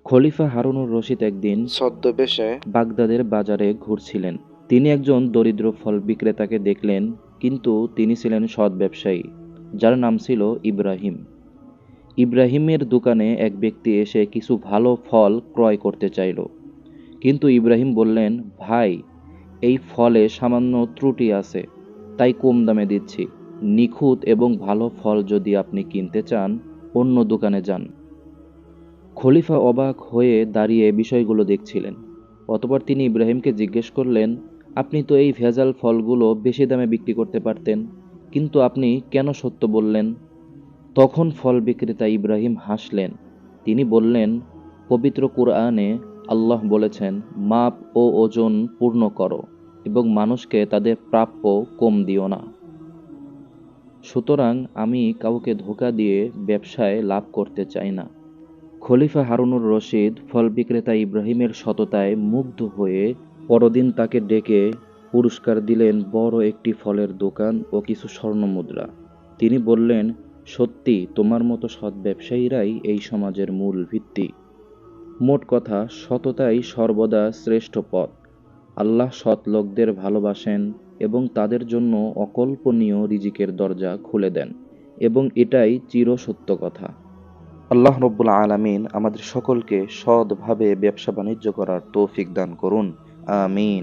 খলিফা হারুনুর রশিদ একদিন ছদ্মবেশে বাগদাদের বাজারে ঘুরছিলেন। তিনি একজন দরিদ্র ফল বিক্রেতাকে দেখলেন, কিন্তু তিনি ছিলেন সৎ ব্যবসায়ী, যার নাম ছিল ইব্রাহিম। ইব্রাহিমের দোকানে এক ব্যক্তি এসে কিছু ভালো ফল ক্রয় করতে চাইল, কিন্তু ইব্রাহিম বললেন, ভাই, এই ফলে সামান্য ত্রুটি আছে, তাই কম দামে দিচ্ছি। নিখুঁত এবং ভালো ফল যদি আপনি কিনতে চান, অন্য দোকানে যান। খলিফা অবাক হয়ে দাঁড়িয়ে বিষয়গুলো দেখছিলেন। অতঃপর তিনি ইব্রাহিমকে জিজ্ঞেস করলেন, আপনি তো এই ভেজাল ফলগুলো বেশি দামে বিক্রি করতে পারতেন, কিন্তু আপনি কেন সত্য বললেন? তখন ফল বিক্রেতা ইব্রাহিম হাসলেন। তিনি বললেন, পবিত্র কুরআনে আল্লাহ বলেছেন, মাপ ও ওজন পূর্ণ করো এবং মানুষকে তাদের প্রাপ্য কম দিও না। সুতরাং আমি কাউকে ধোঁকা দিয়ে ব্যবসায় লাভ করতে চাই না। খলিফা হারুনুর রশিদ ফল বিক্রেতা ইব্রাহিমের সততায় মুগ্ধ হয়ে পরদিন তাকে ডেকে পুরস্কার দিলেন বড় একটি ফলের দোকান ও কিছু স্বর্ণমুদ্রা। তিনি বললেন, সত্যি তোমার মতো সৎ ব্যবসায়ীরাই এই সমাজের মূল ভিত্তি। মোট কথা, সততাই সর্বদা শ্রেষ্ঠ পথ। আল্লাহ সৎ লোকদের ভালোবাসেন এবং তাদের জন্য অকল্পনীয় রিজিকের দরজা খুলে দেন, এবং এটাই চিরসত্য কথা। আল্লাহ রব্বুল আলামিন আমাদের সকলকে সৎভাবে ব্যবসা বাণিজ্য করার তৌফিক দান করুন। আমিন।